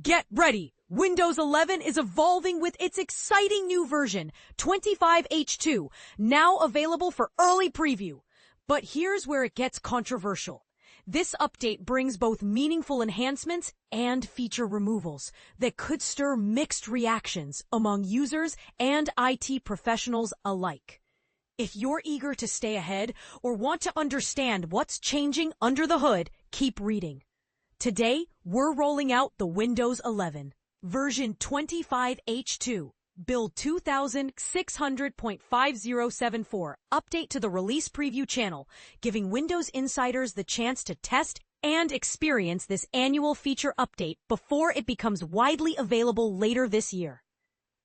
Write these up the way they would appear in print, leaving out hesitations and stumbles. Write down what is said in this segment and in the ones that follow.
Get ready! Windows 11 is evolving with its exciting new version, 25H2, now available for early preview. But here's where it gets controversial. This update brings both meaningful enhancements and feature removals that could stir mixed reactions among users and IT professionals alike. If you're eager to stay ahead or want to understand what's changing under the hood, keep reading. Today, we're rolling out the Windows 11 version 25H2, build 2600.5074 update to the release preview channel, giving Windows insiders the chance to test and experience this annual feature update before it becomes widely available later this year.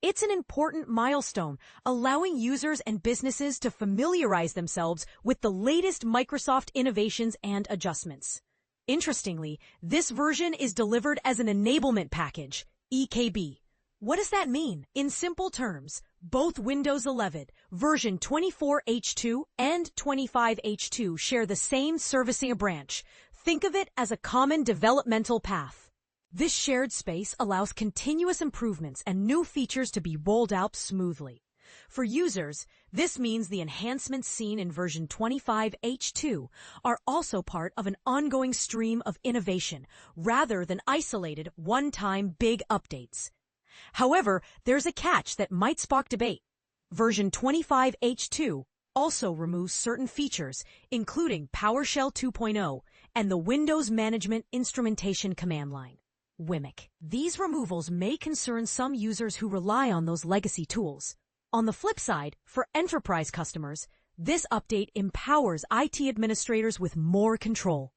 It's an important milestone, allowing users and businesses to familiarize themselves with the latest Microsoft innovations and adjustments. Interestingly, this version is delivered as an enablement package, EKB. What does that mean? In simple terms, both Windows 11 version 24H2 and 25H2 share the same servicing branch. Think of it as a common developmental path. This shared space allows continuous improvements and new features to be rolled out smoothly. For users, this means the enhancements seen in version 25H2 are also part of an ongoing stream of innovation rather than isolated one-time big updates. However, there's a catch that might spark debate. Version 25H2 also removes certain features, including PowerShell 2.0 and the Windows Management Instrumentation Command Line, WMIC. These removals may concern some users who rely on those legacy tools. On the flip side, for enterprise customers, this update empowers IT administrators with more control.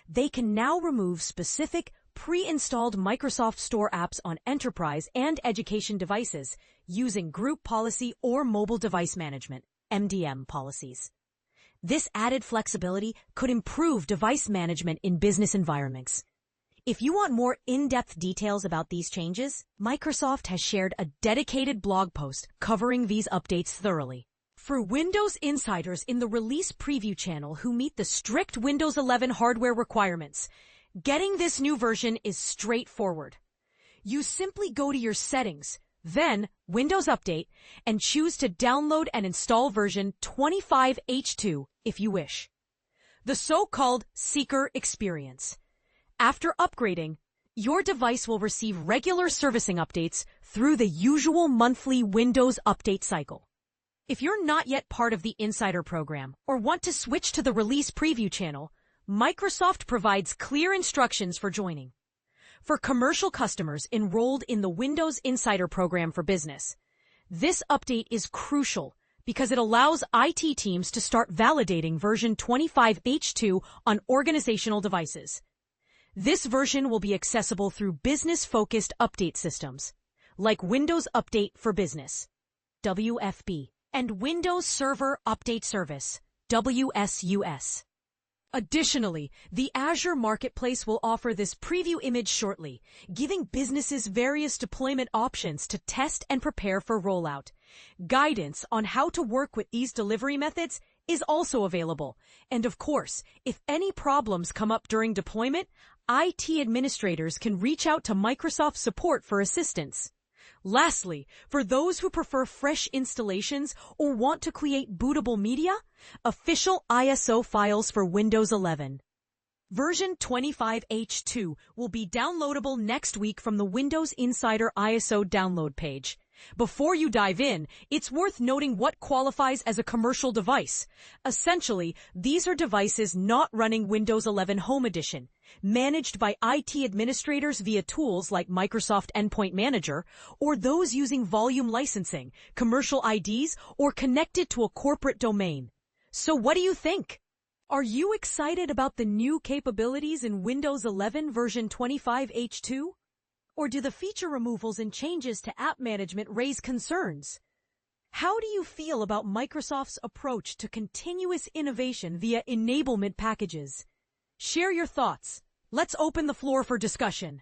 They can now remove specific, pre-installed Microsoft Store apps on enterprise and education devices using Group Policy or Mobile Device Management, MDM policies. This added flexibility could improve device management in business environments. If you want more in-depth details about these changes, Microsoft has shared a dedicated blog post covering these updates thoroughly. For Windows insiders in the release preview channel who meet the strict Windows 11 hardware requirements, getting this new version is straightforward. You simply go to your settings, then Windows Update, and choose to download and install version 25H2 if you wish. The so-called Seeker experience. After upgrading, your device will receive regular servicing updates through the usual monthly Windows update cycle. If you're not yet part of the Insider program or want to switch to the release preview channel, Microsoft provides clear instructions for joining. For commercial customers enrolled in the Windows Insider program for business, this update is crucial because it allows IT teams to start validating version 25H2 on organizational devices. This version will be accessible through business-focused update systems, like Windows Update for Business, WFB, and Windows Server Update Service, WSUS. Additionally, the Azure Marketplace will offer this preview image shortly, giving businesses various deployment options to test and prepare for rollout. Guidance on how to work with these delivery methods is also available. And of course, if any problems come up during deployment, IT administrators can reach out to Microsoft support for assistance. Lastly, for those who prefer fresh installations or want to create bootable media, official ISO files for Windows 11. Version 25H2 will be downloadable next week from the Windows Insider ISO download page. Before you dive in, it's worth noting what qualifies as a commercial device. Essentially, these are devices not running Windows 11 Home Edition, managed by IT administrators via tools like Microsoft Endpoint Manager, or those using volume licensing, commercial IDs, or connected to a corporate domain. So what do you think? Are you excited about the new capabilities in Windows 11 version 25H2? Or do the feature removals and changes to app management raise concerns? How do you feel about Microsoft's approach to continuous innovation via enablement packages? Share your thoughts. Let's open the floor for discussion.